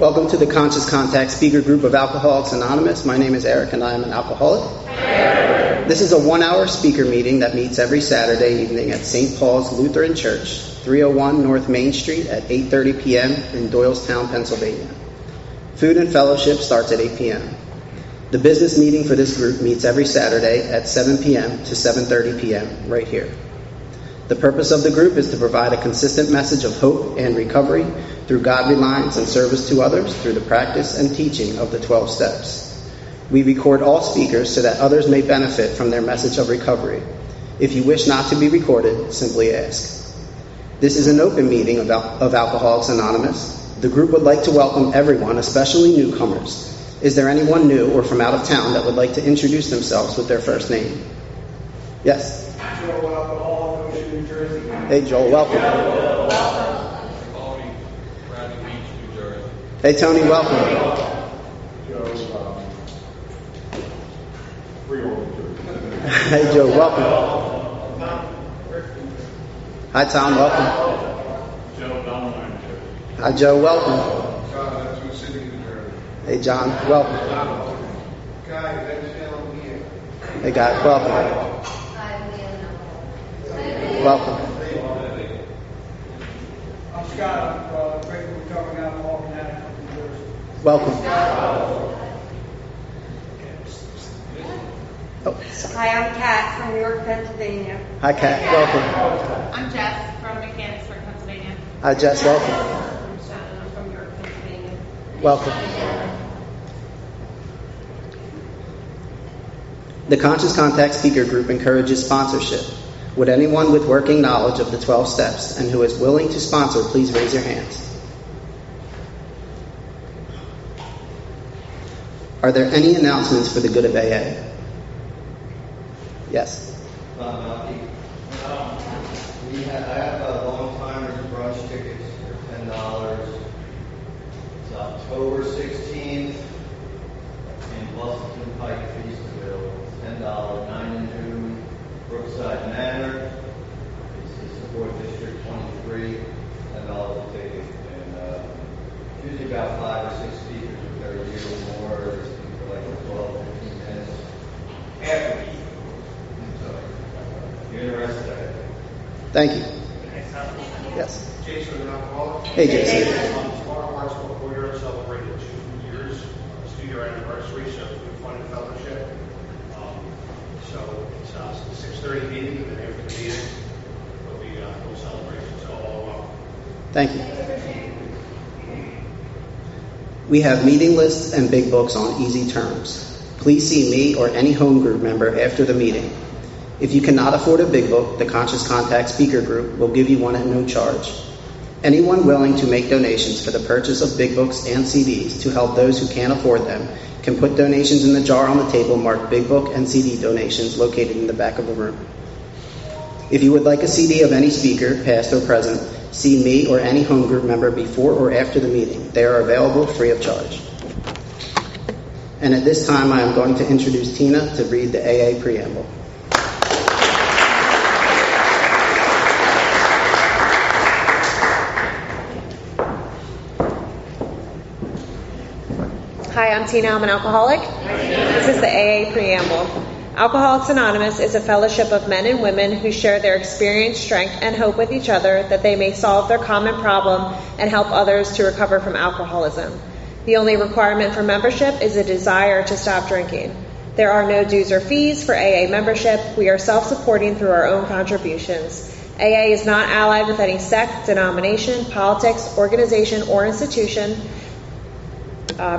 Welcome to the Conscious Contact Speaker Group of Alcoholics Anonymous. My name is Eric and I am an alcoholic. This is a 1-hour speaker meeting that meets every Saturday evening at St. Paul's Lutheran Church, 301 North Main Street at 8:30 p.m. in Doylestown, Pennsylvania. Food and fellowship starts at 8 p.m. The business meeting for this group meets every Saturday at 7 p.m. to 7:30 p.m. right here. The purpose of the group is to provide a consistent message of hope and recovery through godly lines and service to others through the practice and teaching of the 12 steps. We record all speakers so that others may benefit from their message of recovery. If you wish not to be recorded, simply ask. This is an open meeting of Alcoholics Anonymous. The group would like to welcome everyone, especially newcomers. Is there anyone new or from out of town that would like to introduce themselves with their first name? Yes? Joel, alcoholic, Ocean, New Jersey. Hey, Joel, welcome. Tony, Round Beach, New Jersey. Hey, Tony, welcome. Joe, Freehold, New Jersey. Hey, Joe, welcome. Hi, Tom, welcome. Joe, Belmont, New Jersey. Hi, Joe, welcome. John, that's New City, New Jersey. Hey, John, welcome. Guy, that's down here. Hey, Guy, welcome. Welcome. I'm Scott, I'm grateful for talking alcohol and addict from New Jersey. Welcome. Oh, Hi, I'm Kat from New York, Pennsylvania. hi, Kat, welcome. I'm Jess from Mechanicsburg, Pennsylvania. Hi, Jess, welcome. I'm Shannon. I'm from New York, Pennsylvania. Welcome. The Conscious Contact Speaker Group encourages sponsorship. Would anyone with working knowledge of the 12 steps and who is willing to sponsor, please raise your hands. Are there any announcements for the good of AA? Yes. I have long-timers brunch tickets for $10. It's October 16th in Boston Pike, Feastville. $10, 9 and noon, Brookside Manor. It's the support District 23, $10 a ticket. And usually about 5 or 6 speakers if they're a year or more. They speak for like 12, 15 minutes. After the you're interested. Thank you. Yes. Jason, an alcoholic. Hey, Jason. Tomorrow marks what we're celebrating 2 years, studio anniversary, so food, fun, and fellowship. So it's a 6:30 meeting, and then after the meeting, there'll be a full celebration. So all welcome. Thank you. We have meeting lists and big books on easy terms. Please see me or any home group member after the meeting. If you cannot afford a big book, the Conscious Contact Speaker Group will give you one at no charge. Anyone willing to make donations for the purchase of big books and CDs to help those who can't afford them can put donations in the jar on the table marked Big Book and CD donations located in the back of the room. If you would like a CD of any speaker, past or present, see me or any home group member before or after the meeting. They are available free of charge. And at this time, I am going to introduce Tina to read the AA preamble. Hi, I'm Tina. I'm an alcoholic. This is the AA Preamble. Alcoholics Anonymous is a fellowship of men and women who share their experience, strength, and hope with each other that they may solve their common problem and help others to recover from alcoholism. The only requirement for membership is a desire to stop drinking. There are no dues or fees for AA membership. We are self-supporting through our own contributions. AA is not allied with any sect, denomination, politics, organization, or institution.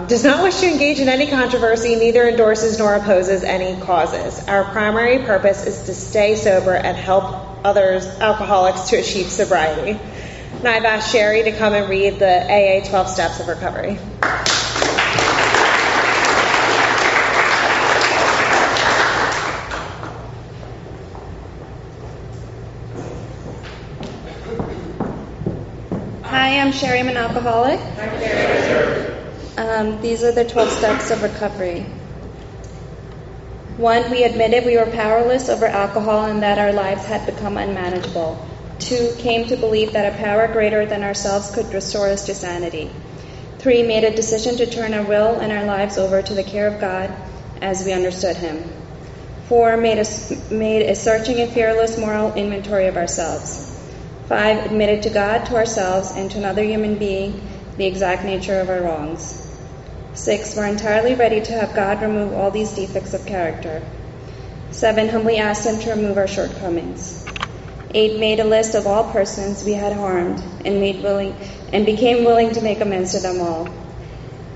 Does not wish to engage in any controversy, neither endorses nor opposes any causes. Our primary purpose is to stay sober and help others, alcoholics, to achieve sobriety. And I've asked Sherry to come and read the AA 12 Steps of Recovery. Hi, I'm Sherry. I'm an alcoholic. These are the 12 steps of recovery. 1, we admitted we were powerless over alcohol and that our lives had become unmanageable. 2, came to believe that a power greater than ourselves could restore us to sanity. 3, made a decision to turn our will and our lives over to the care of God as we understood Him. 4, made a searching and fearless moral inventory of ourselves. 5, admitted to God, to ourselves, and to another human being the exact nature of our wrongs. 6, were entirely ready to have God remove all these defects of character. 7, humbly asked Him to remove our shortcomings. 8, made a list of all persons we had harmed and became willing to make amends to them all.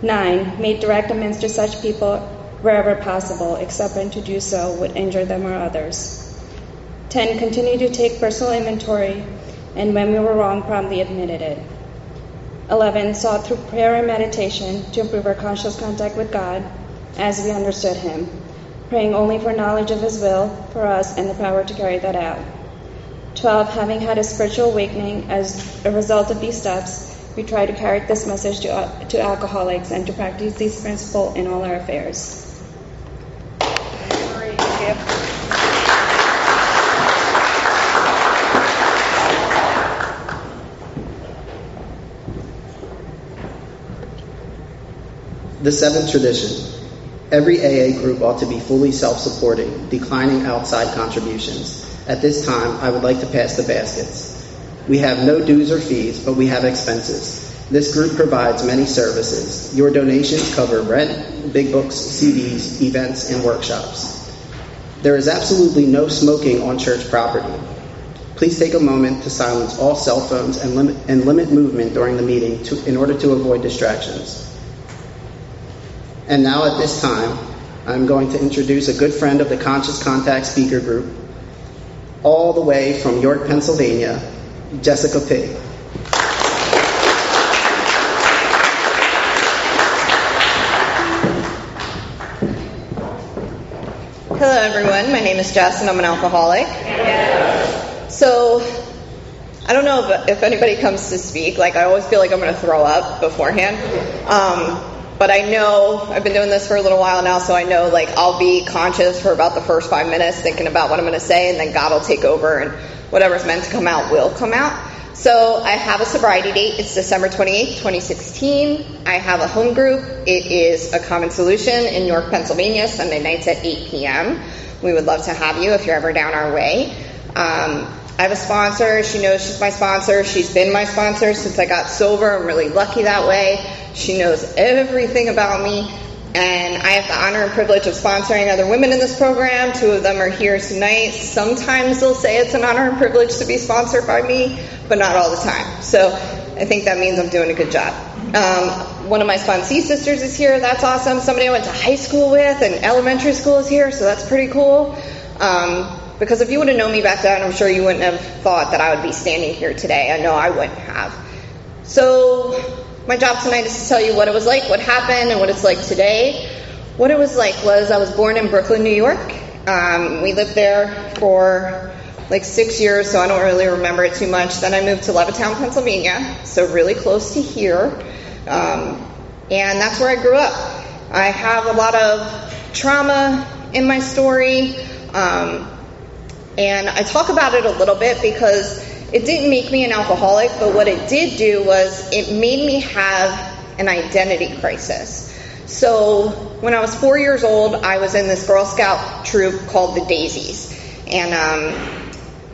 9, made direct amends to such people wherever possible, except when to do so would injure them or others. 10, continued to take personal inventory, and when we were wrong, promptly admitted it. 11, sought through prayer and meditation to improve our conscious contact with God as we understood Him, praying only for knowledge of His will for us and the power to carry that out. 12, having had a spiritual awakening as a result of these steps, we try to carry this message to alcoholics and to practice these principles in all our affairs. The seventh tradition. Every AA group ought to be fully self-supporting, declining outside contributions. At this time, I would like to pass the baskets. We have no dues or fees, but we have expenses. This group provides many services. Your donations cover rent, big books, CDs, events, and workshops. There is absolutely no smoking on church property. Please take a moment to silence all cell phones and limit movement during the meeting in order to avoid distractions. And now at this time, I'm going to introduce a good friend of the Conscious Contact Speaker Group, all the way from York, Pennsylvania, Jessica P. Hello everyone, my name is Jess and I'm an alcoholic. So, I don't know if anybody comes to speak, I always feel like I'm going to throw up beforehand. But I know, I've been doing this for a little while now, so I know I'll be conscious for about the first 5 minutes thinking about what I'm going to say, and then God will take over and whatever's meant to come out will come out. So I have a sobriety date. It's December 28th, 2016. I have a home group. It is a Common Solution in York, Pennsylvania, Sunday nights at 8 p.m. We would love to have you if you're ever down our way. I have a sponsor. She knows she's my sponsor. She's been my sponsor since I got sober. I'm really lucky that way. She knows everything about me. And I have the honor and privilege of sponsoring other women in this program. 2 of them are here tonight. Sometimes they'll say it's an honor and privilege to be sponsored by me, but not all the time. So I think that means I'm doing a good job. One of my sponsee sisters is here. That's awesome. Somebody I went to high school with and elementary school is here, so that's pretty cool. Because if you would have known me back then, I'm sure you wouldn't have thought that I would be standing here today. I know I wouldn't have. So my job tonight is to tell you what it was like, what happened, and what it's like today. What it was like was I was born in Brooklyn, New York. We lived there for 6 years, so I don't really remember it too much. Then I moved to Doylestown, Pennsylvania, so really close to here. And that's where I grew up. I have a lot of trauma in my story. And I talk about it a little bit because it didn't make me an alcoholic, but what it did do was it made me have an identity crisis. So when I was 4 years old, I was in this Girl Scout troop called the Daisies. And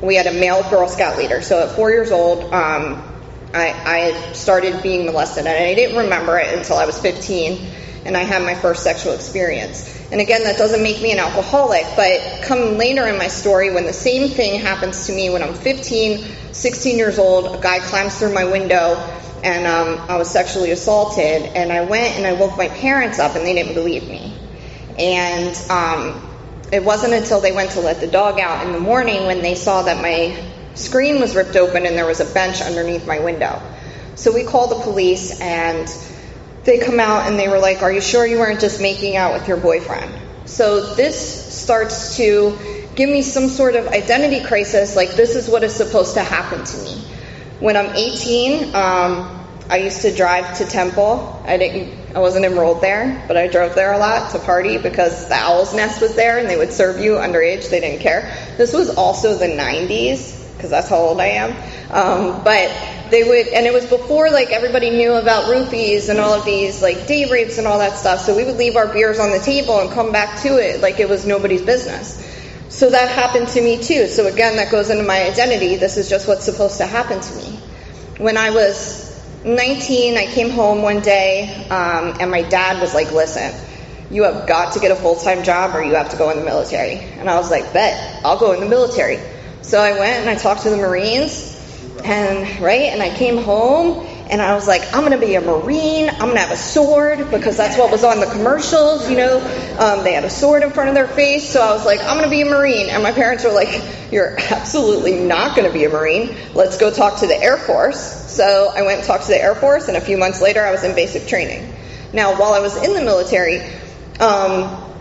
we had a male Girl Scout leader. So at 4 years old, I started being molested. And I didn't remember it until I was 15. And I had my first sexual experience. And again, that doesn't make me an alcoholic, but come later in my story, when the same thing happens to me when I'm 15, 16 years old, a guy climbs through my window, and I was sexually assaulted, and I went and I woke my parents up, and they didn't believe me. And it wasn't until they went to let the dog out in the morning when they saw that my screen was ripped open and there was a bench underneath my window. So we called the police, and they come out and they were like, "Are you sure you weren't just making out with your boyfriend?" So this starts to give me some sort of identity crisis, this is what is supposed to happen to me. When I'm 18, I used to drive to Temple. I wasn't enrolled there, but I drove there a lot to party because the Owl's Nest was there and they would serve you underage. They didn't care. This was also the 90s, because that's how old I am. But they would, and it was before like everybody knew about roofies and all of these like date rapes and all that stuff. So we would leave our beers on the table and come back to it like it was nobody's business. So that happened to me too. So again, that goes into my identity. This is just what's supposed to happen to me. When I was 19, I came home one day, and my dad was like, listen, you have got to get a full-time job or you have to go in the military. And I was like, bet, I'll go in the military. So I went and I talked to the Marines, and I came home and I was like, I'm going to be a Marine. I'm going to have a sword, because that's what was on the commercials, you know. They had a sword in front of their face. So I was like, I'm going to be a Marine. And my parents were like, you're absolutely not going to be a Marine. Let's go talk to the Air Force. So I went and talked to the Air Force, and a few months later I was in basic training. Now, while I was in the military,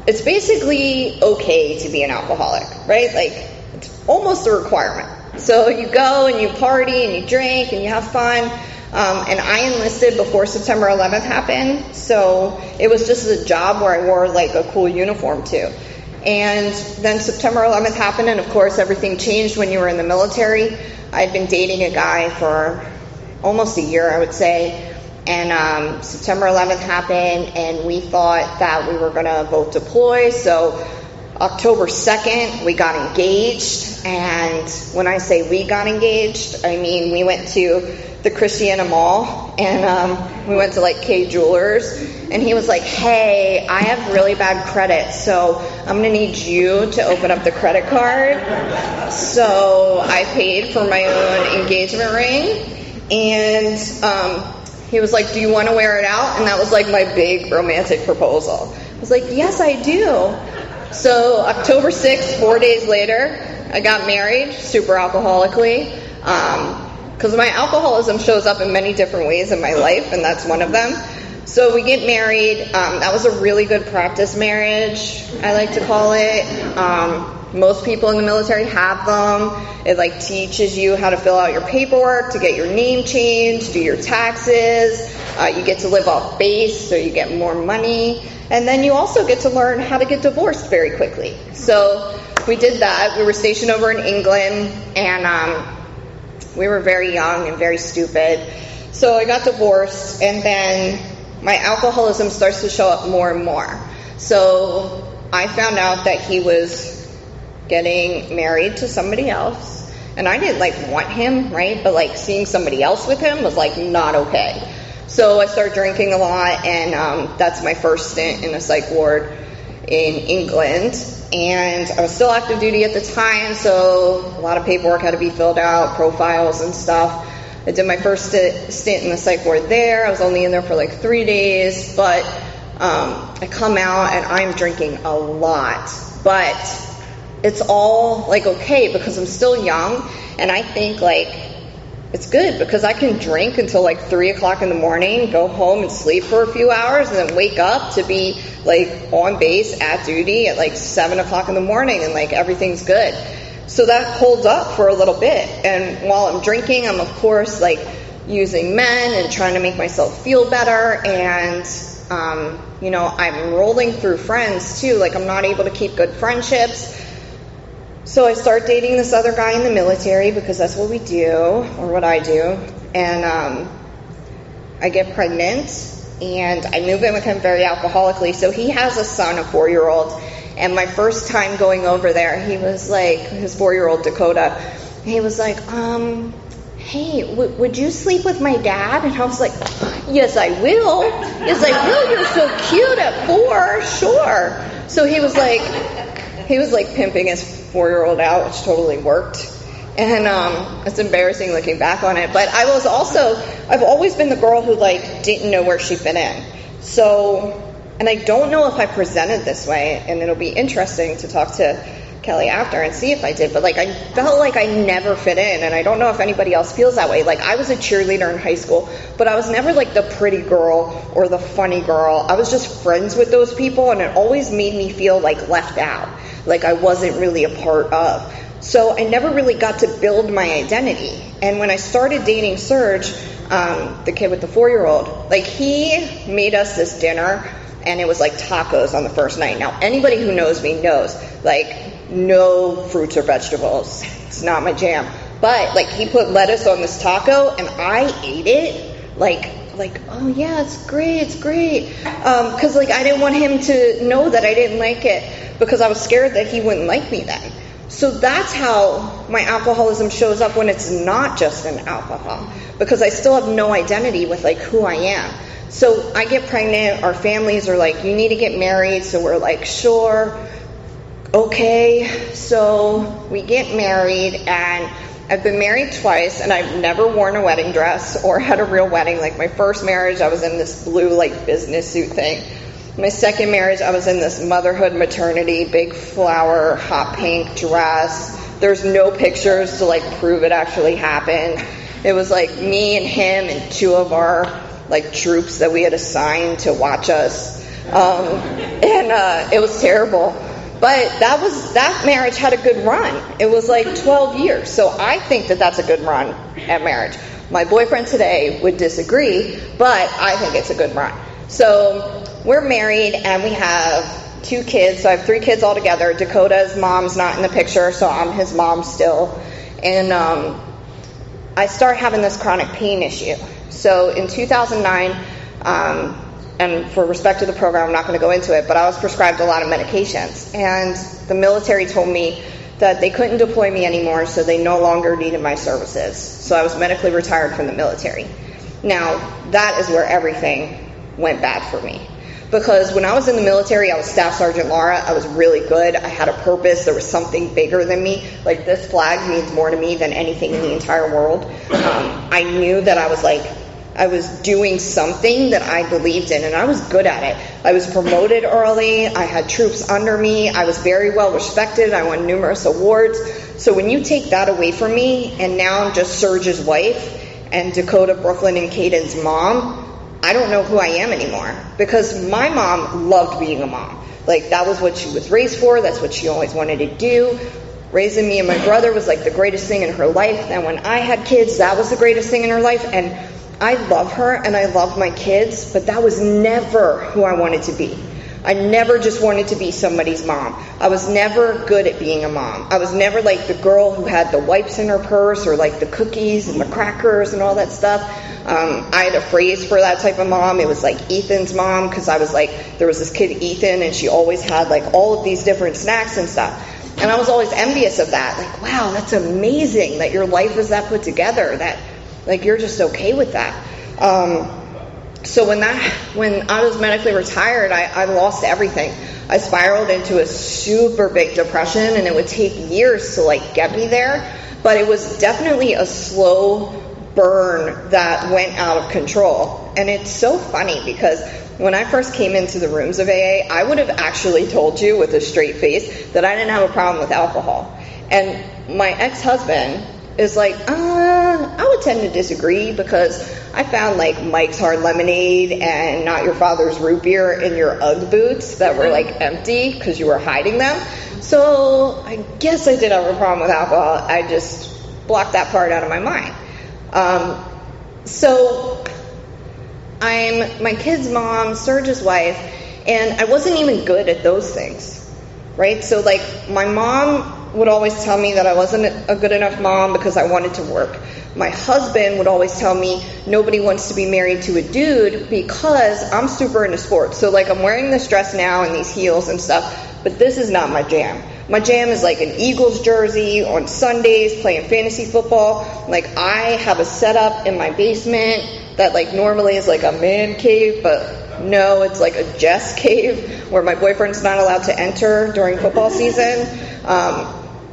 it's basically okay to be an alcoholic, right? Like, it's almost a requirement. So you go and you party and you drink and you have fun. And I enlisted before September 11th happened, so it was just a job where I wore like a cool uniform too. And then September 11th happened, and of course everything changed when you were in the military. I had been dating a guy for almost a year, I would say, and September 11th happened, and we thought that we were going to both deploy. So October 2nd, we got engaged, and when I say we got engaged, I mean we went to the Christiana Mall, and we went to like K Jewelers, and he was like, hey, I have really bad credit, so I'm going to need you to open up the credit card. So I paid for my own engagement ring, and he was like, do you want to wear it out? And that was like my big romantic proposal. I was like, yes, I do. So October 6th, 4 days later, I got married, super alcoholically, because my alcoholism shows up in many different ways in my life, and that's one of them. So we get married. That was a really good practice marriage, I like to call it. Most people in the military have them. It like teaches you how to fill out your paperwork, to get your name changed, do your taxes. You get to live off base, so you get more money. And then you also get to learn how to get divorced very quickly. So we did that. We were stationed over in England, and we were very young and very stupid. So I got divorced, and then my alcoholism starts to show up more and more. So I found out that he was getting married to somebody else, and I didn't like want him, right? But like seeing somebody else with him was like not okay. So I started drinking a lot, and that's my first stint in a psych ward in England. And I was still active duty at the time, so a lot of paperwork had to be filled out, profiles and stuff. I did my first stint in the psych ward there. I was only in there for like 3 days, but I come out and I'm drinking a lot. But it's all like okay because I'm still young, and I think like it's good because I can drink until like 3 o'clock in the morning, go home and sleep for a few hours, and then wake up to be like on base at duty at like 7 o'clock in the morning, and like everything's good. So that holds up for a little bit. And while I'm drinking, I'm of course like using men and trying to make myself feel better. And, I'm rolling through friends too. Like I'm not able to keep good friendships. So I start dating this other guy in the military because that's what we do, or what I do. And I get pregnant, and I move in with him very alcoholically. So he has a son, a 4-year-old. And my first time going over there, he was like, his 4-year-old Dakota, he was like, hey, would you sleep with my dad? And I was like, yes, I will. He's like, well, you're so cute at 4, sure. So he was like pimping his 4-year-old out, which totally worked. And it's embarrassing looking back on it. But I've always been the girl who like didn't know where she fit in. So, and I don't know if I presented this way, and it'll be interesting to talk to Kelly after and see if I did, but like I felt like I never fit in, and I don't know if anybody else feels that way. Like I was a cheerleader in high school, but I was never like the pretty girl or the funny girl. I was just friends with those people, and it always made me feel like left out, like I wasn't really a part of. So I never really got to build my identity. And when I started dating Serge, the kid with the 4-year-old, like he made us this dinner, and it was like tacos on the first night. Now anybody who knows me knows, like, no fruits or vegetables. It's not my jam. But like he put lettuce on this taco and I ate it like, oh yeah, it's great. Cause like I didn't want him to know that I didn't like it because I was scared that he wouldn't like me then. So that's how my alcoholism shows up when it's not just an alcohol, because I still have no identity with like who I am. So I get pregnant, our families are like, you need to get married. So we're like, sure, okay. So we get married, and I've been married twice, and I've never worn a wedding dress or had a real wedding. Like my first marriage, I was in this blue like business suit thing. My second marriage, I was in this motherhood maternity, big flower, hot pink dress. There's no pictures to like prove it actually happened. It was like me and him and two of our like troops that we had assigned to watch us. And it was terrible. But that marriage had a good run. It was like 12 years. So I think that that's a good run at marriage. My boyfriend today would disagree, but I think it's a good run. So we're married and we have 2 kids. So I have 3 kids altogether. Dakota's mom's not in the picture, so I'm his mom still. And I start having this chronic pain issue. So in 2009, and for respect to the program, I'm not going to go into it, but I was prescribed a lot of medications. And the military told me that they couldn't deploy me anymore, so they no longer needed my services. So I was medically retired from the military. Now, that is where everything went bad for me. Because when I was in the military, I was Staff Sergeant Laura. I was really good. I had a purpose. There was something bigger than me. Like, this flag means more to me than anything in the entire world. I knew that I was doing something that I believed in, and I was good at it. I was promoted early. I had troops under me. I was very well respected. I won numerous awards. So when you take that away from me, and now I'm just Serge's wife and Dakota, Brooklyn, and Caden's mom, I don't know who I am anymore, because my mom loved being a mom. Like, that was what she was raised for. That's what she always wanted to do. Raising me and my brother was like the greatest thing in her life. And when I had kids, that was the greatest thing in her life. And I love her and I love my kids, but that was never who I wanted to be. I never just wanted to be somebody's mom. I was never good at being a mom. I was never like the girl who had the wipes in her purse or like the cookies and the crackers and all that stuff. I had a phrase for that type of mom. It was like Ethan's mom, because I was like, there was this kid Ethan and she always had like all of these different snacks and stuff. And I was always envious of that. Like, wow, that's amazing that your life is that put together, that like you're just okay with that. So when I was medically retired, I lost everything. I spiraled into a super big depression, and it would take years to like get me there. But it was definitely a slow burn that went out of control. And it's so funny because when I first came into the rooms of AA, I would have actually told you with a straight face that I didn't have a problem with alcohol. And my ex-husband is like, I would tend to disagree, because I found like Mike's Hard Lemonade and Not Your Father's Root Beer in your UGG boots that were like empty because you were hiding them. So I guess I did have a problem with alcohol. I just blocked that part out of my mind. So I'm my kid's mom, Serge's wife, and I wasn't even good at those things, right? So like my mom would always tell me that I wasn't a good enough mom because I wanted to work. My husband would always tell me nobody wants to be married to a dude because I'm super into sports. So like I'm wearing this dress now and these heels and stuff, but this is not my jam. My jam is like an Eagles jersey on Sundays, playing fantasy football. Like I have a setup in my basement that like normally is like a man cave, but no, it's like a Jess cave where my boyfriend's not allowed to enter during football season.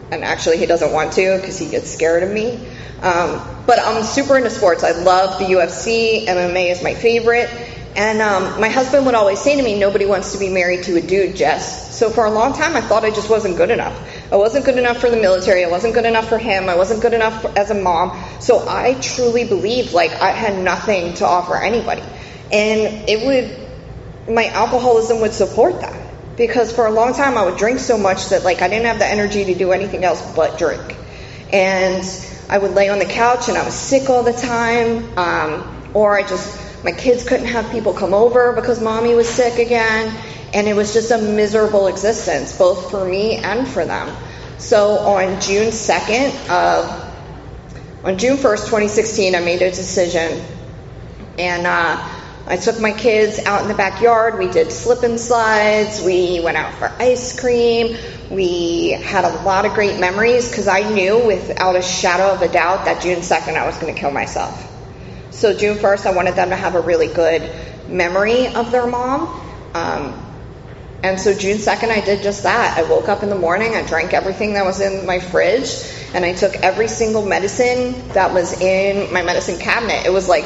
And actually he doesn't want to because he gets scared of me. But I'm super into sports. I love the UFC. MMA is my favorite. And my husband would always say to me, nobody wants to be married to a dude, Jess. So for a long time, I thought I just wasn't good enough. I wasn't good enough for the military. I wasn't good enough for him. I wasn't good enough as a mom. So I truly believed like I had nothing to offer anybody. And my alcoholism would support that. Because for a long time, I would drink so much that like I didn't have the energy to do anything else but drink. And I would lay on the couch and I was sick all the time. Or my kids couldn't have people come over because mommy was sick again. And it was just a miserable existence, both for me and for them. So on June 2nd of On June 1st, 2016, I made a decision, and I took my kids out in the backyard. We did slip and slides. We went out for ice cream. We had a lot of great memories because I knew without a shadow of a doubt that June 2nd I was going to kill myself. So June 1st, I wanted them to have a really good memory of their mom. And so June 2nd, I did just that. I woke up in the morning, I drank everything that was in my fridge, and I took every single medicine that was in my medicine cabinet. It was like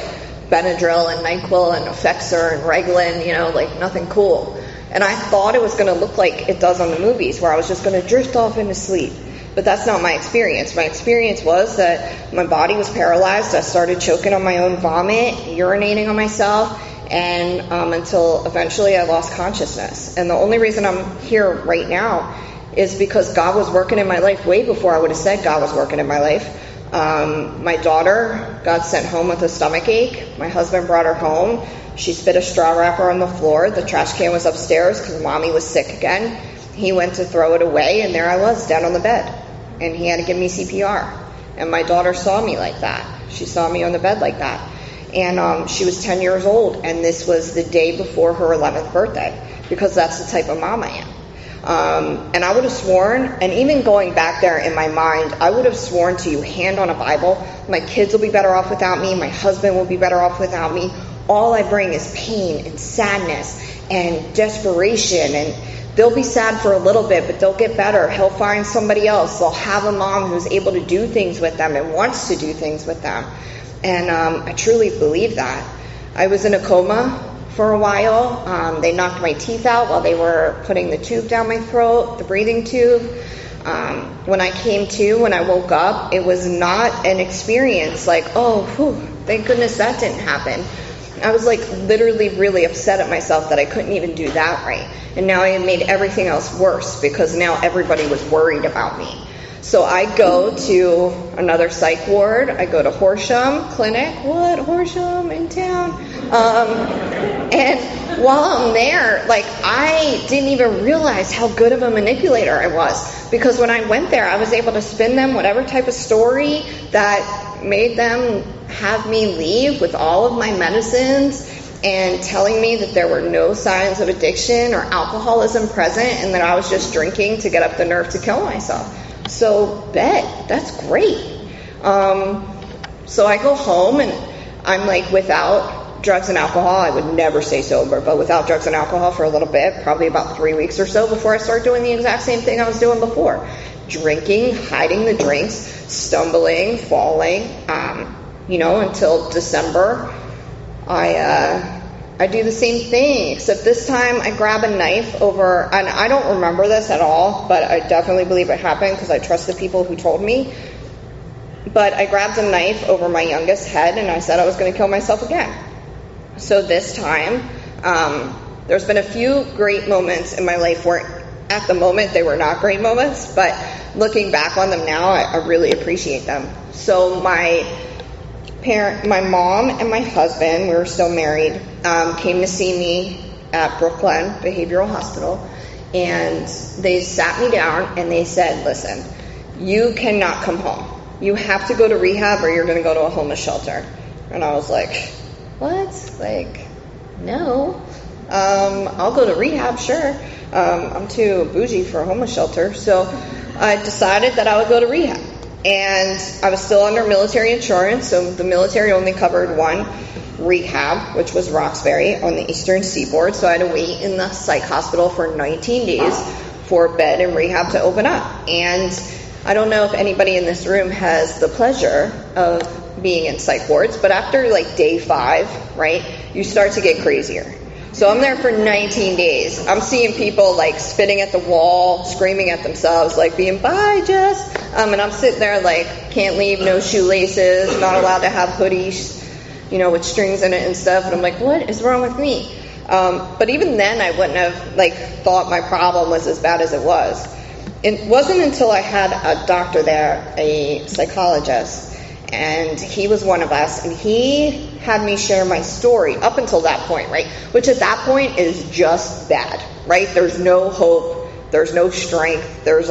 Benadryl and NyQuil and Effexor and Reglan, like nothing cool. And I thought it was going to look like it does on the movies, where I was just going to drift off into sleep. But that's not my experience. My experience was that my body was paralyzed. I started choking on my own vomit, urinating on myself, and until eventually I lost consciousness. And the only reason I'm here right now is because God was working in my life way before I would have said God was working in my life. My daughter got sent home with a stomach ache. My husband brought her home. She spit a straw wrapper on the floor. The trash can was upstairs because mommy was sick again. He went to throw it away, and there I was, down on the bed. And he had to give me CPR. And my daughter saw me like that. She saw me on the bed like that. And she was 10 years old, and this was the day before her 11th birthday, because that's the type of mom I am. And I would have sworn, and even going back there in my mind, I would have sworn to you, hand on a Bible, my kids will be better off without me, my husband will be better off without me. All I bring is pain and sadness and desperation, and they'll be sad for a little bit, but they'll get better. He'll find somebody else. They'll have a mom who's able to do things with them and wants to do things with them. And I truly believe that. I was in a coma for a while. They knocked my teeth out while they were putting the tube down my throat, the breathing tube. When I came to, when I woke up, it was not an experience like, oh, whew, thank goodness that didn't happen. I was like literally really upset at myself that I couldn't even do that right. And now I had made everything else worse because now everybody was worried about me. So I go to another psych ward. I go to Horsham Clinic. What? Horsham in town? And while I'm there, I didn't even realize how good of a manipulator I was. Because when I went there, I was able to spin them whatever type of story that made them have me leave with all of my medicines and telling me that there were no signs of addiction or alcoholism present and that I was just drinking to get up the nerve to kill myself. So, that's great. So I go home and I'm without drugs and alcohol. I would never say sober, but without drugs and alcohol for a little bit, probably about 3 weeks or so before I start doing the exact same thing I was doing before. Drinking, hiding the drinks, stumbling, falling, until December. I do the same thing, except this time I grab a knife over, and I don't remember this at all, but I definitely believe it happened because I trust the people who told me. But I grabbed a knife over my youngest head and I said I was going to kill myself again. So this time, there's been a few great moments in my life where at the moment they were not great moments, but looking back on them now, I really appreciate them. So my mom and my husband, we were still married, came to see me at Brooklyn Behavioral Hospital, and they sat me down and they said, listen, you cannot come home. You have to go to rehab or you're going to go to a homeless shelter. And I was like, what? No. I'll go to rehab, sure. I'm too bougie for a homeless shelter. So I decided that I would go to rehab. And I was still under military insurance, so the military only covered one rehab, which was Roxbury on the eastern seaboard. So I had to wait in the psych hospital for 19 days for bed and rehab to open up. And I don't know if anybody in this room has the pleasure of being in psych wards, but after day 5, right, you start to get crazier. So I'm there for 19 days. I'm seeing people spitting at the wall, screaming at themselves, being, bye, Jess. And I'm sitting there can't leave, no shoelaces, not allowed to have hoodies, with strings in it and stuff. And I'm like, what is wrong with me? But even then I wouldn't have thought my problem was as bad as it was. It wasn't until I had a doctor there, a psychologist, and he was one of us, and he had me share my story up until that point, right? Which at that point is just bad, right? There's no hope, there's no strength, there's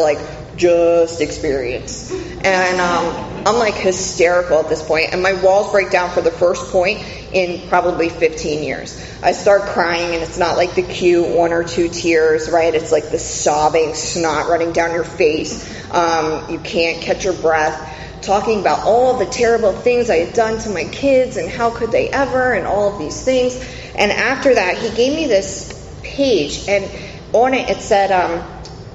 just experience. And I'm like hysterical at this point, and my walls break down for the first point in probably 15 years. I start crying, and it's not like the cute 1 or 2 tears, right? It's like the sobbing snot running down your face. You can't catch your breath. Talking about all the terrible things I had done to my kids and how could they ever and all of these things. And after that, he gave me this page, and on it said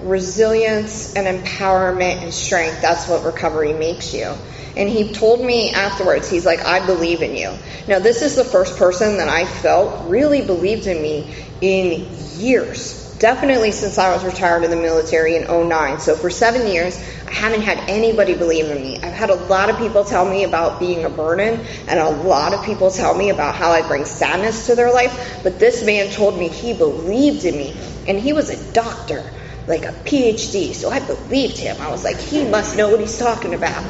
resilience and empowerment and strength. That's what recovery makes you. And he told me afterwards, he's like, I believe in you. Now, this is the first person that I felt really believed in me in years. Definitely since I was retired in the military in 2009. So for 7 years, I haven't had anybody believe in me. I've had a lot of people tell me about being a burden, and a lot of people tell me about how I bring sadness to their life. But this man told me he believed in me, and he was a doctor, like a PhD. So I believed him. I was like, he must know what he's talking about.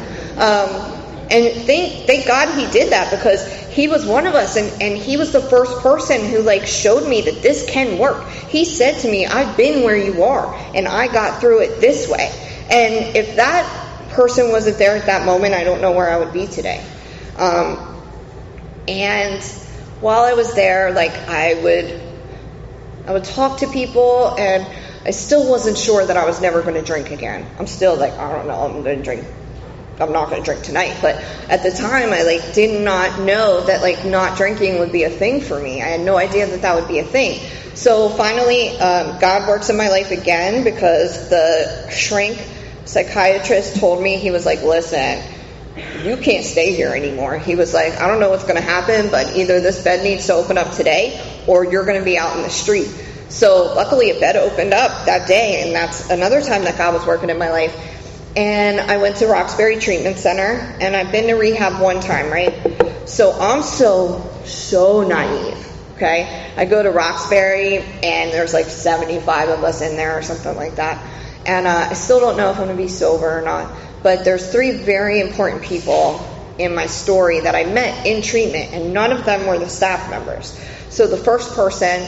And thank God he did that, because he was one of us, and he was the first person who like showed me that this can work. He said to me, I've been where you are, and I got through it this way. And if that person wasn't there at that moment, I don't know where I would be today. And while I was there, like I would talk to people, and I still wasn't sure that I was never going to drink again. I'm still like, I don't know, I'm not going to drink tonight. But at the time, I like did not know that like not drinking would be a thing for me. I had no idea that that would be a thing. So finally, God works in my life again, because the shrink psychiatrist told me, he was like, listen, you can't stay here anymore. He was like, I don't know what's going to happen, but either this bed needs to open up today, or you're going to be out in the street. So luckily a bed opened up that day, and that's another time that God was working in my life. And I went to Roxbury Treatment Center, and I've been to rehab one time, right? So I'm so naive, okay? I go to Roxbury, and there's like 75 of us in there or something like that. And I still don't know if I'm going to be sober or not. But there's 3 very important people in my story that I met in treatment, and none of them were the staff members. So the first person,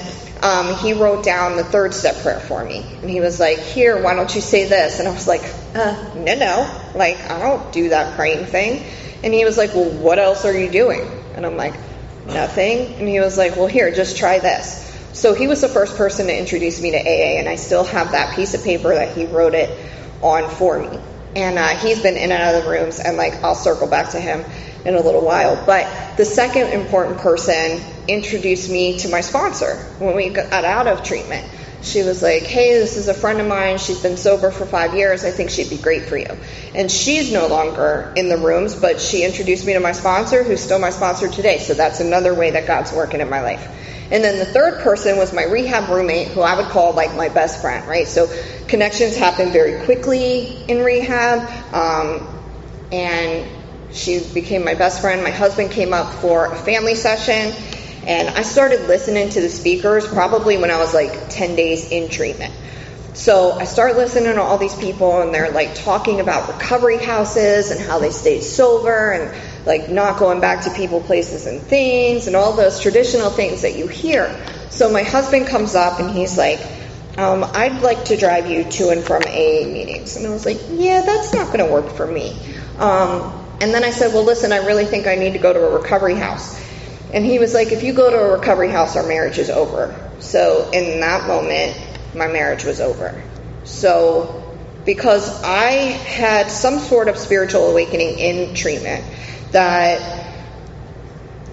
he wrote down the 3rd step prayer for me. And he was like, here, why don't you say this? And I was like, no. Like, I don't do that praying thing. And he was like, well, what else are you doing? And I'm like, nothing. And he was like, well, here, just try this. So he was the first person to introduce me to AA, and I still have that piece of paper that he wrote it on for me. And he's been in and out of the rooms, and like I'll circle back to him in a little while. But the second important person introduced me to my sponsor when we got out of treatment. She was like, hey, this is a friend of mine. She's been sober for 5 years. I think she'd be great for you. And she's no longer in the rooms, but she introduced me to my sponsor, who's still my sponsor today. So that's another way that God's working in my life. And then the third person was my rehab roommate, who I would call like my best friend, right? So connections happen very quickly in rehab. And she became my best friend. My husband came up for a family session, and I started listening to the speakers probably when I was like 10 days in treatment. So I started listening to all these people, and they're like talking about recovery houses and how they stayed sober, and like not going back to people, places, and things, and all those traditional things that you hear. So my husband comes up, and he's like, I'd like to drive you to and from AA meetings. And I was like, yeah, that's not going to work for me. And then I said, well, listen, I really think I need to go to a recovery house. And he was like, if you go to a recovery house, our marriage is over. So in that moment, my marriage was over. So because I had some sort of spiritual awakening in treatment that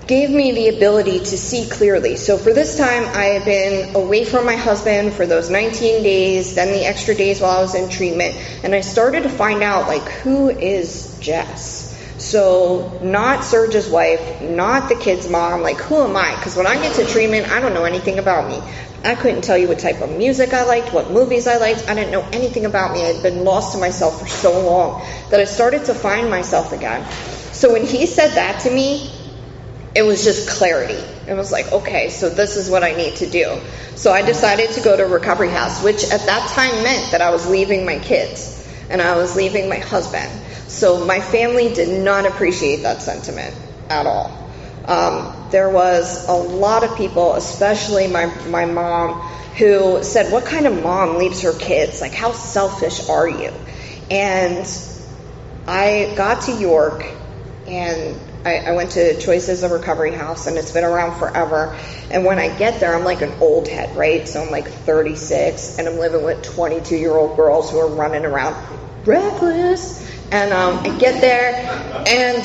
gave me the ability to see clearly. So for this time, I had been away from my husband for those 19 days, then the extra days while I was in treatment, and I started to find out, like, who is Jess? So not Serge's wife, not the kid's mom, like, who am I? Because when I get to treatment, I don't know anything about me. I couldn't tell you what type of music I liked, what movies I liked. I didn't know anything about me. I had been lost to myself for so long that I started to find myself again. So when he said that to me, it was just clarity. It was like, okay, so this is what I need to do. So I decided to go to a recovery house, which at that time meant that I was leaving my kids and I was leaving my husband. So my family did not appreciate that sentiment at all. There was a lot of people, especially my mom, who said, what kind of mom leaves her kids? Like, how selfish are you? And I got to York, and I went to Choices of Recovery House, and it's been around forever. And when I get there, I'm like an old head, right? So I'm like 36, and I'm living with 22-year-old girls who are running around reckless. And I get there, and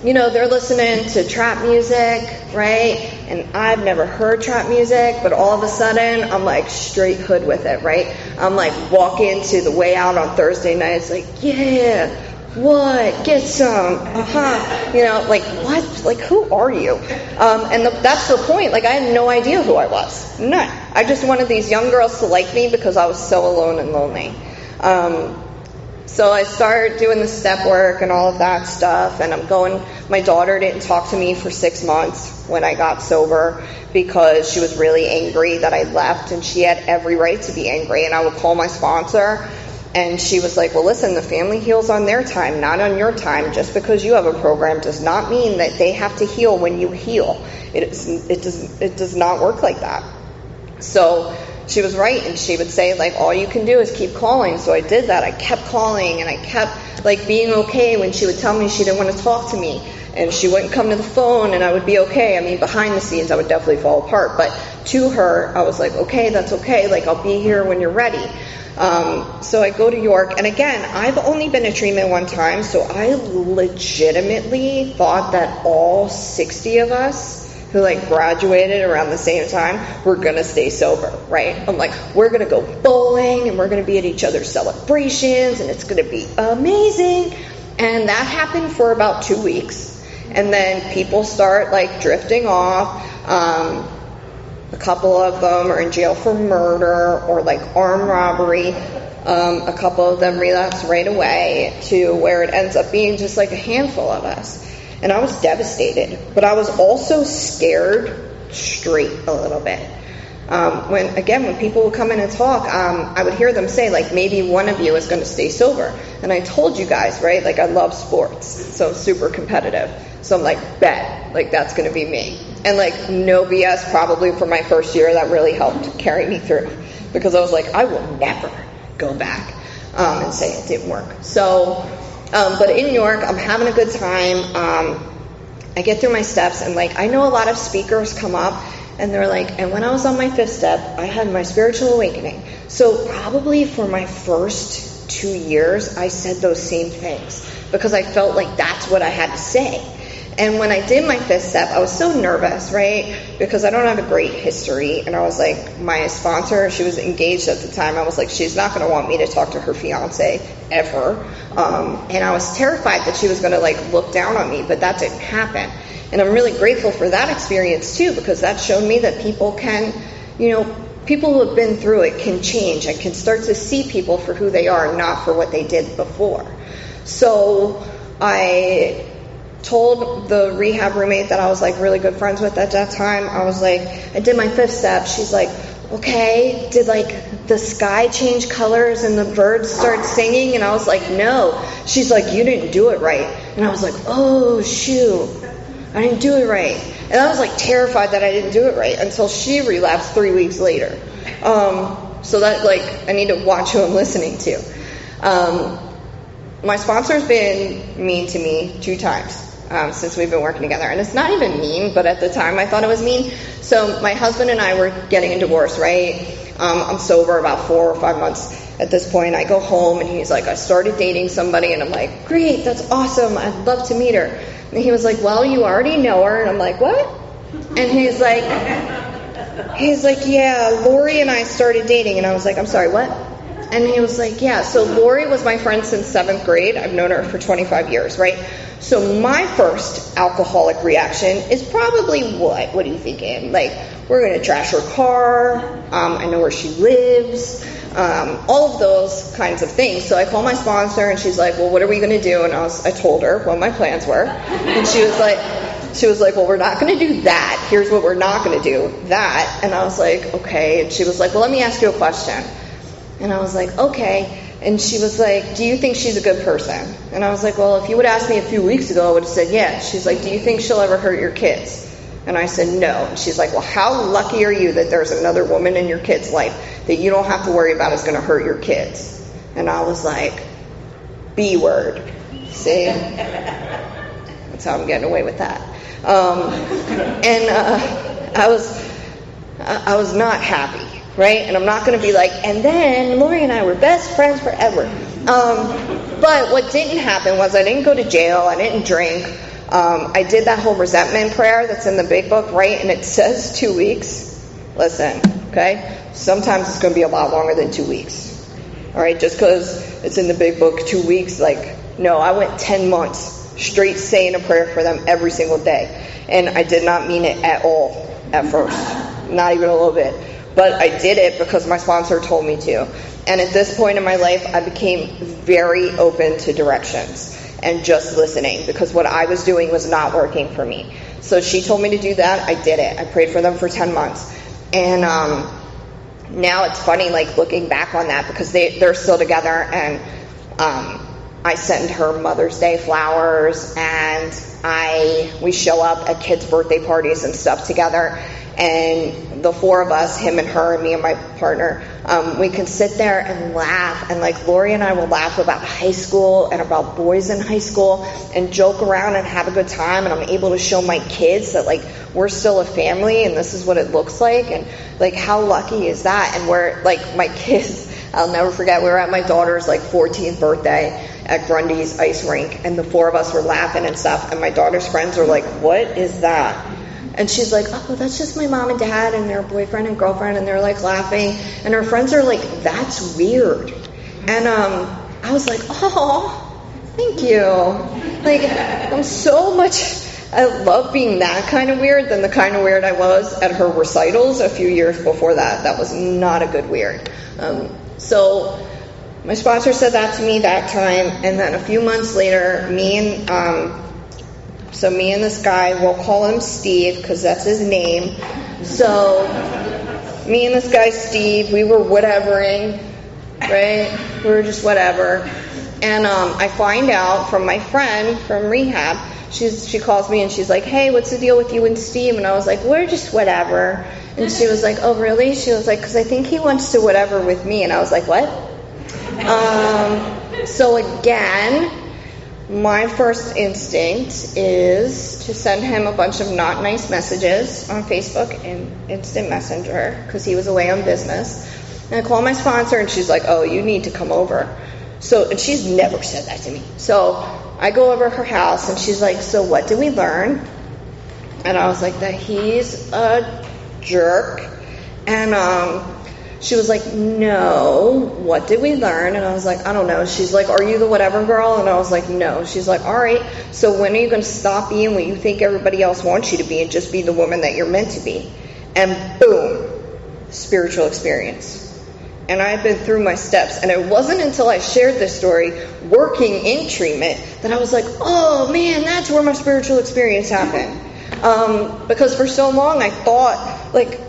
they're listening to trap music, right? And I've never heard trap music, but all of a sudden, I'm like straight hood with it, right? I'm like walking to the way out on Thursday nights, like, yeah, what? Get some, like, what? Like, who are you? That's the point. Like, I had no idea who I was. None. I just wanted these young girls to like me because I was so alone and lonely. So I started doing the step work and all of that stuff, and my daughter didn't talk to me for 6 months when I got sober because she was really angry that I left, and she had every right to be angry. And I would call my sponsor, and she was like, well, listen, the family heals on their time, not on your time. Just because you have a program does not mean that they have to heal when you heal. It does not work like that. So she was right, and she would say, like, all you can do is keep calling. So I did that. I kept calling, and I kept, like, being okay when she would tell me she didn't want to talk to me, and she wouldn't come to the phone, and I would be okay. I mean, behind the scenes, I would definitely fall apart, but to her, I was like, okay, that's okay. Like, I'll be here when you're ready. So I go to York, and again, I've only been to treatment one time, so I legitimately thought that all 60 of us who like graduated around the same time were gonna stay sober, right? I'm like, we're gonna go bowling, and we're gonna be at each other's celebrations, and it's gonna be amazing. And that happened for about 2 weeks, and then people start like drifting off. A couple of them are in jail for murder or like armed robbery. A couple of them relapse right away to where it ends up being just like a handful of us. And I was devastated, but I was also scared straight a little bit. When people would come in and talk, I would hear them say, like, maybe one of you is going to stay sober. And I told you guys, right, like, I love sports, so I'm super competitive. So I'm like, bet, like, that's going to be me. And, like, no BS, probably for my first year, that really helped carry me through. Because I was like, I will never go back and say it didn't work. So, but in New York, I'm having a good time. I get through my steps, and, like, I know a lot of speakers come up, and they're like, and when I was on my 5th step, I had my spiritual awakening. So probably for my first 2 years, I said those same things because I felt like that's what I had to say. And when I did my 5th step, I was so nervous, right? Because I don't have a great history. And I was like, my sponsor, she was engaged at the time. I was like, she's not going to want me to talk to her fiance ever. And I was terrified that she was going to like look down on me, but that didn't happen. And I'm really grateful for that experience too, because that showed me that people can, people who have been through it can change and can start to see people for who they are, not for what they did before. So I told the rehab roommate that I was like really good friends with at that time, I was like, I did my 5th step. She's like, okay, did like the sky change colors and the birds start singing? And I was like, no. She's like, you didn't do it right. And I was like, oh shoot, I didn't do it right. And I was like terrified that I didn't do it right until she relapsed 3 weeks later. So that like, I need to watch who I'm listening to. My sponsor's been mean to me 2 times. Since we've been working together. And it's not even mean, but at the time I thought it was mean. So my husband and I were getting a divorce, right? I'm sober about 4 or 5 months at this point. I go home and he's like, I started dating somebody. And I'm like, great, that's awesome. I'd love to meet her. And he was like, well, you already know her. And I'm like, what? And he's like, yeah, Lori and I started dating. And I was like, I'm sorry, what? And he was like, yeah, so Lori was my friend since 7th grade. I've known her for 25 years, right? So my first alcoholic reaction is probably what? What are you thinking? Like, we're going to trash her car. I know where she lives. All of those kinds of things. So I call my sponsor, and she's like, well, what are we going to do? And I told her what my plans were. And she was like, well, we're not going to do that. Here's what we're not going to do. That. And I was like, okay. And she was like, well, let me ask you a question. And I was like, okay. And she was like, do you think she's a good person? And I was like, well, if you would ask me a few weeks ago, I would have said yes. She's like, do you think she'll ever hurt your kids? And I said, no. And she's like, well, how lucky are you that there's another woman in your kid's life that you don't have to worry about is going to hurt your kids? And I was like, B word. See? That's how I'm getting away with that. I was not happy, right? And I'm not going to be like, and then Lori and I were best friends forever. But what didn't happen was I didn't go to jail. I didn't drink. I did that whole resentment prayer that's in the big book, right? And it says 2 weeks. Listen, okay? Sometimes it's going to be a lot longer than 2 weeks. All right? Just because it's in the big book 2 weeks, no, I went 10 months straight saying a prayer for them every single day. And I did not mean it at all at first. Not even a little bit. But I did it because my sponsor told me to. And at this point in my life, I became very open to directions and just listening, because what I was doing was not working for me. So she told me to do that. I did it. I prayed for them for 10 months. And now it's funny, looking back on that, because they're still together, and I send her Mother's Day flowers, and we show up at kids' birthday parties and stuff together. And the four of us, him and her and me and my partner, we can sit there and laugh. And Lori and I will laugh about high school and about boys in high school and joke around and have a good time. And I'm able to show my kids that we're still a family and this is what it looks like. And how lucky is that? And we're my kids, I'll never forget, we were at my daughter's 14th birthday at Grundy's ice rink. And the four of us were laughing and stuff. And my daughter's friends were like, what is that? And she's like, oh, that's just my mom and dad and their boyfriend and girlfriend, and they're laughing. And her friends are like, that's weird. And I was like, oh, thank you. I'm so much, I love being that kind of weird than the kind of weird I was at her recitals a few years before that. That was not a good weird. So my sponsor said that to me that time. And then a few months later, me and this guy, we'll call him Steve because that's his name. So me and this guy Steve, we were whatevering, right? We were just whatever. And I find out from my friend from rehab, she calls me and she's like, hey, what's the deal with you and Steve? And I was like, we're just whatever. And she was like, oh, really? She was like, because I think he wants to whatever with me. And I was like, what? So again, my first instinct is to send him a bunch of not nice messages on Facebook and Instant Messenger because he was away on business. And I call my sponsor and she's like, oh, you need to come over. And she's never said that to me. So I go over her house and she's like, so what did we learn? And I was like, that he's a jerk. And she was like, no, what did we learn? And I was like, I don't know. She's like, are you the whatever girl? And I was like, no. She's like, all right, so when are you going to stop being what you think everybody else wants you to be and just be the woman that you're meant to be? And boom, spiritual experience. And I've been through my steps. And it wasn't until I shared this story working in treatment that I was like, oh man, that's where my spiritual experience happened. Because for so long I thought,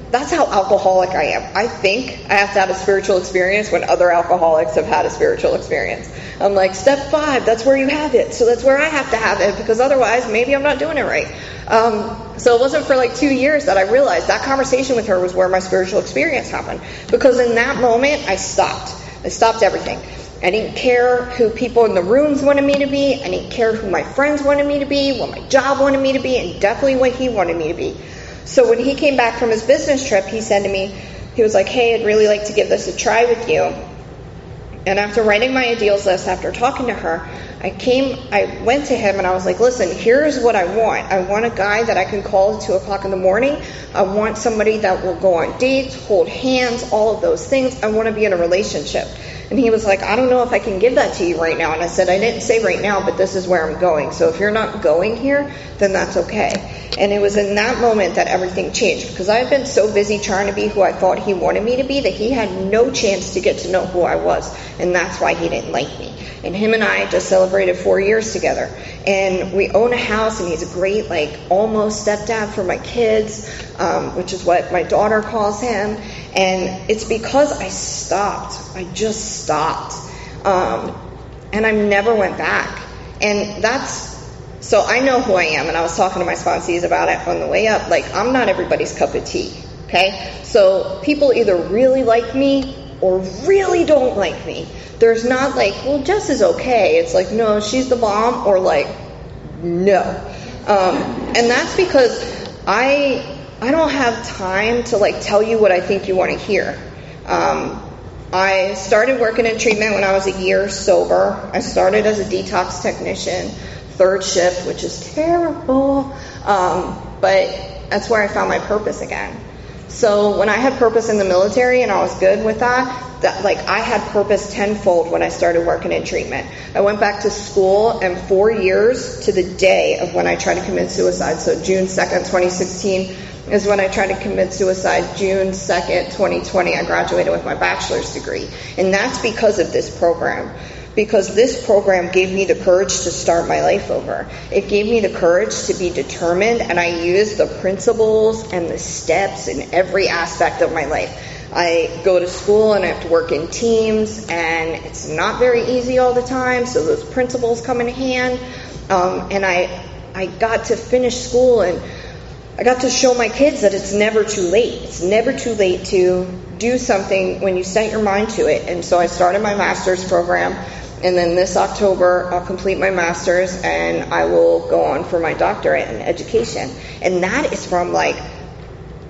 that's how alcoholic I am. I think I have to have a spiritual experience when other alcoholics have had a spiritual experience. I'm like, step 5, that's where you have it. So that's where I have to have it, because otherwise maybe I'm not doing it right. So it wasn't for 2 years that I realized that conversation with her was where my spiritual experience happened. Because in that moment, I stopped. I stopped everything. I didn't care who people in the rooms wanted me to be. I didn't care who my friends wanted me to be, what my job wanted me to be, and definitely what he wanted me to be. So when he came back from his business trip, he said to me, he was like, hey, I'd really like to give this a try with you. And after writing my ideals list, after talking to her, I went to him and I was like, listen, here's what I want. I want a guy that I can call at 2 o'clock in the morning. I want somebody that will go on dates, hold hands, all of those things. I want to be in a relationship. And he was like, I don't know if I can give that to you right now. And I said, I didn't say right now, but this is where I'm going. So if you're not going here, then that's okay. And it was in that moment that everything changed, because I've been so busy trying to be who I thought he wanted me to be that he had no chance to get to know who I was. And that's why he didn't like me. And him and I just celebrated 4 years together. And we own a house, and he's a great, almost stepdad for my kids, which is what my daughter calls him. And it's because I stopped. I just stopped. And I never went back. And so I know who I am. And I was talking to my sponsees about it on the way up. I'm not everybody's cup of tea. Okay? So people either really like me or really don't like me. There's not like, well, Jess is okay. It's like, no, she's the bomb, or like, no. And that's because I don't have time to like tell you what I think you want to hear. I started working in treatment when I was a year sober. I started as a detox technician, third shift, which is terrible. But that's where I found my purpose again. So when I had purpose in the military and I was good with that like I had purpose tenfold when I started working in treatment. I went back to school, and 4 years to the day of when I tried to commit suicide. So June 2nd, 2016 is when I tried to commit suicide. June 2nd, 2020, I graduated with my bachelor's degree. And that's because of this program. Because this program gave me the courage to start my life over. It gave me the courage to be determined, and I used the principles and the steps in every aspect of my life. I go to school and I have to work in teams, and it's not very easy all the time, so those principles come in hand. And I got to finish school, and I got to show my kids that it's never too late. It's never too late to do something when you set your mind to it. And so I started my master's program, and then this October I'll complete my master's, and I will go on for my doctorate in education. And that is from like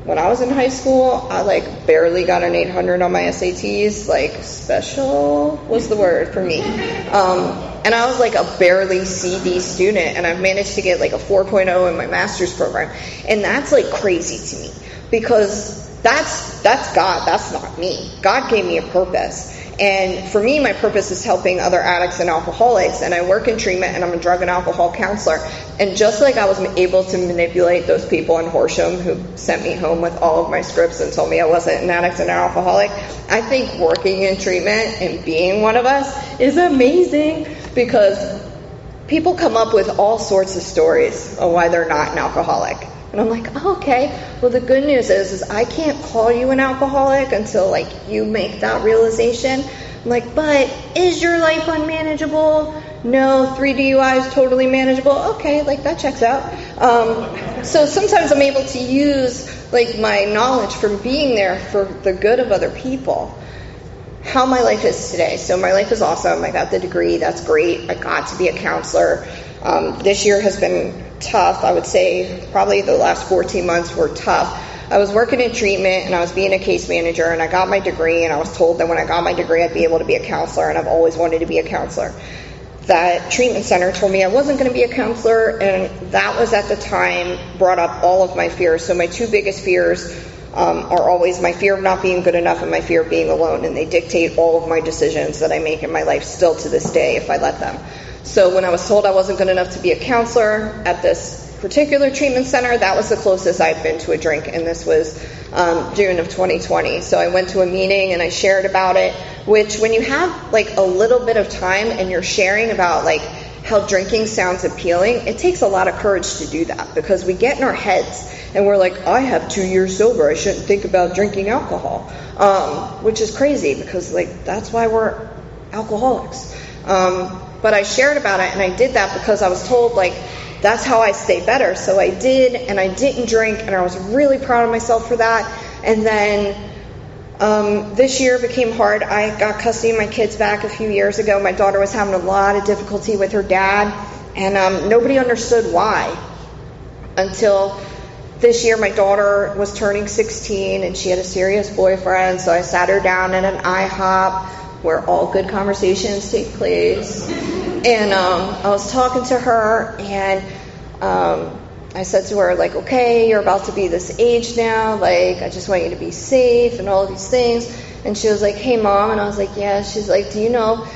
when I was in high school, I like barely got an 800 on my SATs. Like special was the word for me. And I was like a barely CD student, and I've managed to get like a 4.0 in my master's program. And that's like crazy to me, because that's God, that's not me. God gave me a purpose. And for me, my purpose is helping other addicts and alcoholics. And I work in treatment, and I'm a drug and alcohol counselor. And just like I was able to manipulate those people in Horsham who sent me home with all of my scripts and told me I wasn't an addict and an alcoholic, I think working in treatment and being one of us is amazing, because people come up with all sorts of stories of why they're not an alcoholic. And I'm like, oh, okay. Well, the good news is I can't call you an alcoholic until like you make that realization. I'm like, but is your life unmanageable? No, 3 DUIs totally manageable. Okay, like that checks out. So sometimes I'm able to use like my knowledge from being there for the good of other people. How my life is today. So my life is awesome. I got the degree. That's great. I got to be a counselor. This year has been tough. I would say probably the last 14 months were tough. I was working in treatment, and I was being a case manager, and I got my degree, and I was told that when I got my degree I'd be able to be a counselor, and I've always wanted to be a counselor. That treatment center told me I wasn't going to be a counselor, and that was at the time brought up all of my fears. So my two biggest fears are always my fear of not being good enough and my fear of being alone, and they dictate all of my decisions that I make in my life still to this day if I let them. So when I was told I wasn't good enough to be a counselor at this particular treatment center, that was the closest I'd been to a drink, and this was June of 2020. So I went to a meeting and I shared about it, which when you have like a little bit of time and you're sharing about like how drinking sounds appealing, it takes a lot of courage to do that, because we get in our heads and we're like, I have 2 years sober, I shouldn't think about drinking alcohol, which is crazy, because like that's why we're alcoholics. But I shared about it, and I did that because I was told like that's how I stay better. So I did, and I didn't drink, and I was really proud of myself for that. And then this year became hard. I got custody of my kids back a few years ago. My daughter was having a lot of difficulty with her dad, and nobody understood why until this year. My daughter was turning 16, and she had a serious boyfriend, so I sat her down at an IHOP where all good conversations take place. And I was talking to her, and I said to her, like, okay, you're about to be this age now, like, I just want you to be safe and all of these things. And she was like, hey, Mom. And I was like, yeah. She's like, do you know,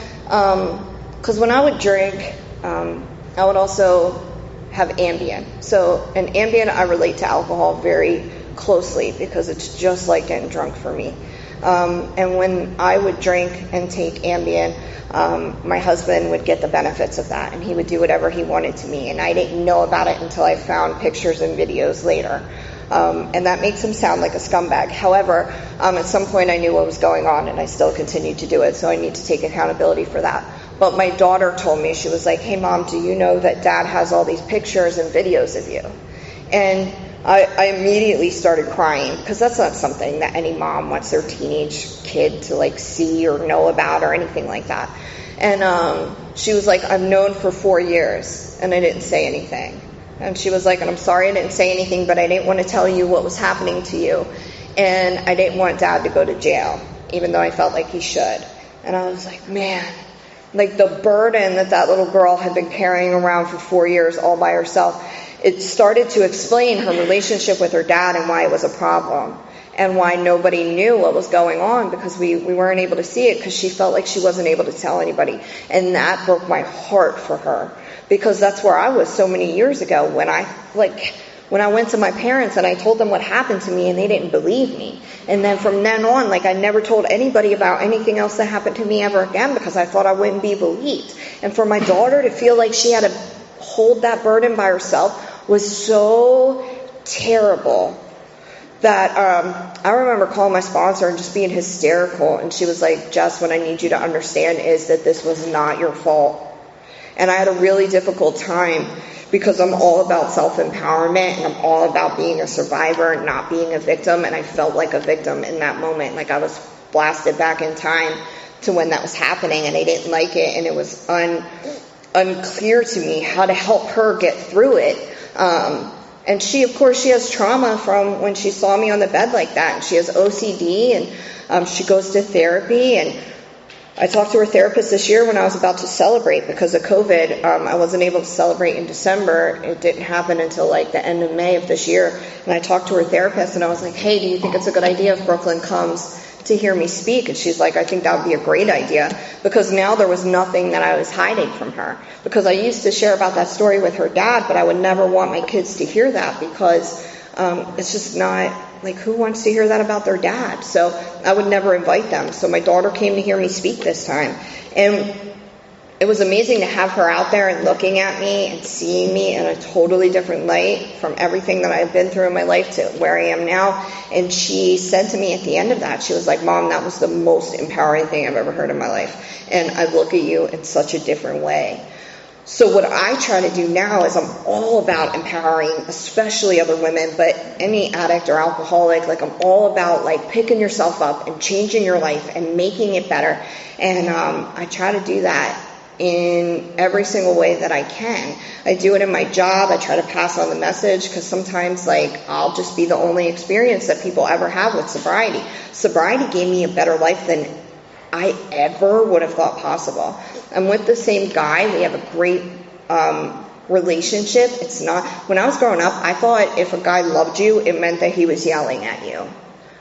because when I would drink, I would also have Ambien. So, and Ambien, I relate to alcohol very closely, because it's just like getting drunk for me. And when I would drink and take Ambien, my husband would get the benefits of that, and he would do whatever he wanted to me, and I didn't know about it until I found pictures and videos later. And that makes him sound like a scumbag. However, at some point I knew what was going on, and I still continued to do it, so I need to take accountability for that. But my daughter told me, she was like, hey, Mom, do you know that Dad has all these pictures and videos of you? And I immediately started crying because that's not something that any mom wants their teenage kid to like see or know about or anything like that. And she was like, I've known for 4 years and I didn't say anything. And she was like, and I'm sorry I didn't say anything, but I didn't want to tell you what was happening to you. And I didn't want Dad to go to jail, even though I felt like he should. And I was like, man, like the burden that little girl had been carrying around for 4 years all by herself, it started to explain her relationship with her dad and why it was a problem and why nobody knew what was going on, because we weren't able to see it because she felt like she wasn't able to tell anybody. And that broke my heart for her, because that's where I was so many years ago when I went to my parents and I told them what happened to me and they didn't believe me. And then from then on, like I never told anybody about anything else that happened to me ever again because I thought I wouldn't be believed. And for my daughter to feel like she had to hold that burden by herself was so terrible that I remember calling my sponsor and just being hysterical. And she was like, Jess, what I need you to understand is that this was not your fault. And I had a really difficult time because I'm all about self-empowerment and I'm all about being a survivor and not being a victim. And I felt like a victim in that moment. Like I was blasted back in time to when that was happening and I didn't like it. And it was unclear to me how to help her get through it. And she, of course, she has trauma from when she saw me on the bed like that. And she has OCD and she goes to therapy. And I talked to her therapist this year when I was about to celebrate because of COVID. I wasn't able to celebrate in December. It didn't happen until like the end of May of this year. And I talked to her therapist and I was like, hey, do you think it's a good idea if Brooklyn comes to hear me speak? And she's like, I think that would be a great idea, because now there was nothing that I was hiding from her, because I used to share about that story with her dad, but I would never want my kids to hear that because it's just not like, who wants to hear that about their dad? So I would never invite them. So my daughter came to hear me speak this time, and it was amazing to have her out there and looking at me and seeing me in a totally different light from everything that I've been through in my life to where I am now. And she said to me at the end of that, she was like, Mom, that was the most empowering thing I've ever heard in my life. And I look at you in such a different way. So what I try to do now is I'm all about empowering, especially other women, but any addict or alcoholic. Like I'm all about like picking yourself up and changing your life and making it better. And I try to do that in every single way that I can. I do it in my job. I try to pass on the message, because sometimes like I'll just be the only experience that people ever have with sobriety. Sobriety gave me a better life than I ever would have thought possible. I'm with the same guy. We have a great relationship. It's not, when I was growing up, I thought if a guy loved you, it meant that he was yelling at you.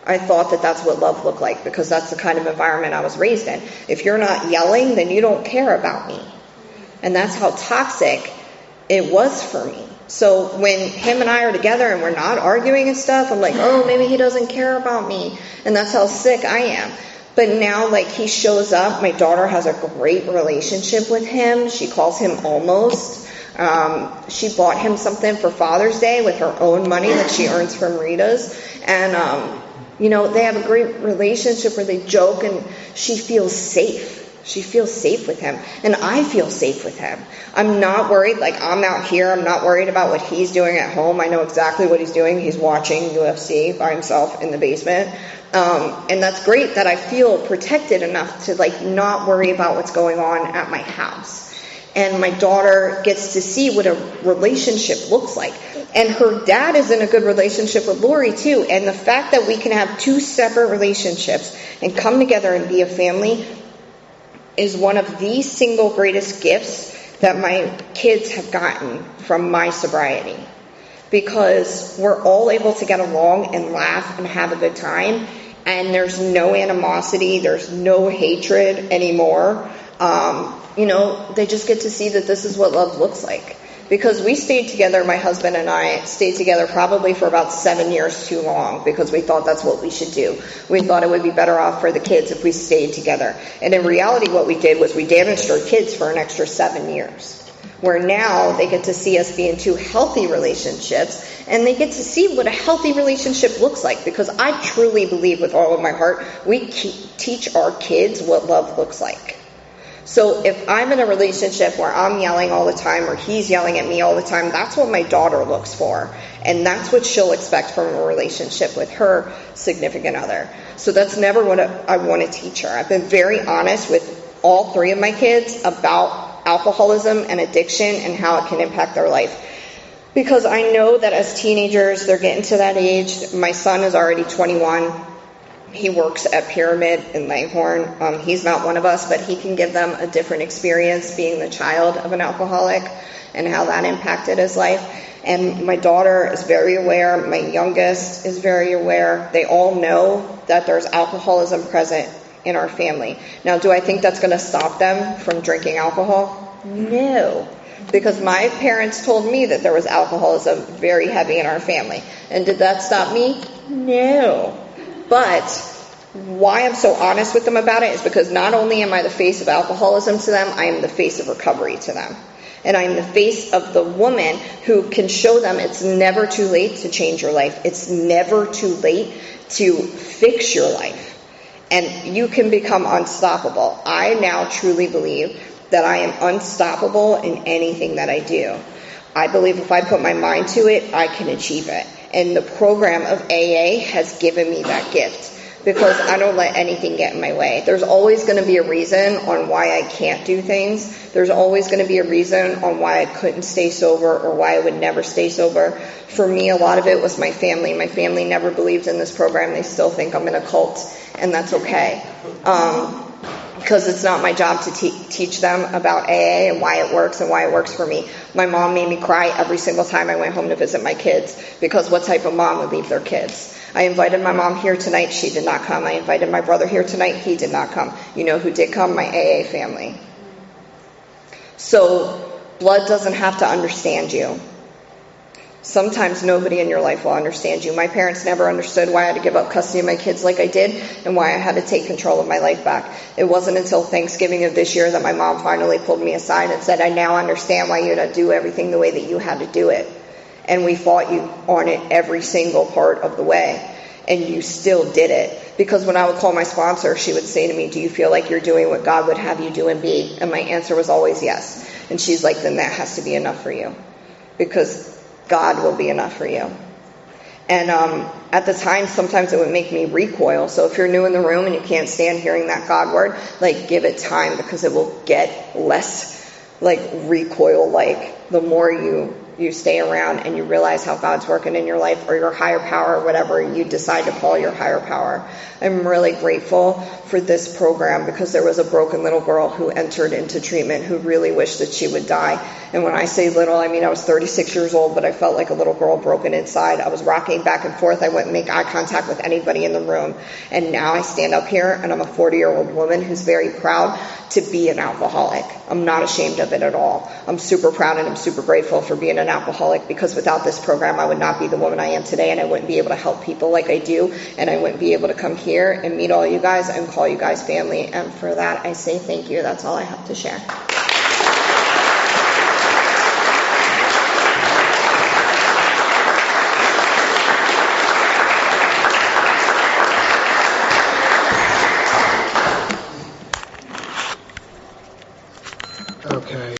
I thought that that's what love looked like, because that's the kind of environment I was raised in. If you're not yelling, then you don't care about me. And that's how toxic it was for me. So when him and I are together and we're not arguing and stuff, I'm like, oh, maybe he doesn't care about me. And that's how sick I am. But now, like, he shows up. My daughter has a great relationship with him. She calls him almost. She bought him something for Father's Day with her own money that she earns from Rita's. And, they have a great relationship where they joke, and she feels safe. She feels safe with him. And I feel safe with him. I'm not worried. Like, I'm out here. I'm not worried about what he's doing at home. I know exactly what he's doing. He's watching UFC by himself in the basement. And that's great that I feel protected enough to, like, not worry about what's going on at my house. And my daughter gets to see what a relationship looks like. And her dad is in a good relationship with Lori, too. And the fact that we can have two separate relationships and come together and be a family is one of the single greatest gifts that my kids have gotten from my sobriety. Because we're all able to get along and laugh and have a good time. And there's no animosity. There's no hatred anymore. They just get to see that this is what love looks like. Because we stayed together, my husband and I stayed together probably for about 7 years too long, because we thought that's what we should do. We thought it would be better off for the kids if we stayed together. And in reality, what we did was we damaged our kids for an extra 7 years. Where now they get to see us be in two healthy relationships, and they get to see what a healthy relationship looks like. Because I truly believe with all of my heart, we teach our kids what love looks like. So if I'm in a relationship where I'm yelling all the time or he's yelling at me all the time, that's what my daughter looks for. And that's what she'll expect from a relationship with her significant other. So that's never what I want to teach her. I've been very honest with all three of my kids about alcoholism and addiction and how it can impact their life. Because I know that as teenagers, they're getting to that age. My son is already 21. He works at Pyramid in Langhorne. He's not one of us, but he can give them a different experience being the child of an alcoholic and how that impacted his life. And my daughter is very aware. My youngest is very aware. They all know that there's alcoholism present in our family. Now, do I think that's going to stop them from drinking alcohol? No. Because my parents told me that there was alcoholism very heavy in our family. And did that stop me? No. But why I'm so honest with them about it is because not only am I the face of alcoholism to them, I am the face of recovery to them. And I'm the face of the woman who can show them it's never too late to change your life. It's never too late to fix your life. And you can become unstoppable. I now truly believe that I am unstoppable in anything that I do. I believe if I put my mind to it, I can achieve it. And the program of AA has given me that gift because I don't let anything get in my way. There's always going to be a reason on why I can't do things. There's always going to be a reason on why I couldn't stay sober or why I would never stay sober. For me, a lot of it was my family. My family never believed in this program. They still think I'm in a cult, and that's okay. Because it's not my job to teach them about AA and why it works and why it works for me. My mom made me cry every single time I went home to visit my kids because what type of mom would leave their kids? I invited my mom here tonight. She did not come. I invited my brother here tonight. He did not come. You know who did come? My AA family. So blood doesn't have to understand you. Sometimes nobody in your life will understand you. My parents never understood why I had to give up custody of my kids like I did and why I had to take control of my life back. It wasn't until Thanksgiving of this year that my mom finally pulled me aside and said, I now understand why you had to do everything the way that you had to do it. And we fought you on it every single part of the way. And you still did it. Because when I would call my sponsor, she would say to me, do you feel like you're doing what God would have you do and be? And my answer was always yes. And she's like, then that has to be enough for you. Because God will be enough for you. And at the time, sometimes it would make me recoil. So if you're new in the room and you can't stand hearing that God word, like give it time because it will get less like recoil-like the more you stay around and you realize how God's working in your life or your higher power or whatever you decide to call your higher power. I'm really grateful for this program because there was a broken little girl who entered into treatment who really wished that she would die. And when I say little, I mean I was 36 years old, but I felt like a little girl broken inside. I was rocking back and forth. I wouldn't make eye contact with anybody in the room. And now I stand up here and I'm a 40-year-old woman who's very proud to be an alcoholic. I'm not ashamed of it at all. I'm super proud and I'm super grateful for being an alcoholic because without this program I would not be the woman I am today and I wouldn't be able to help people like I do and I wouldn't be able to come here and meet all you guys and call you guys family. And for that I say thank you. That's all I have to share. Okay.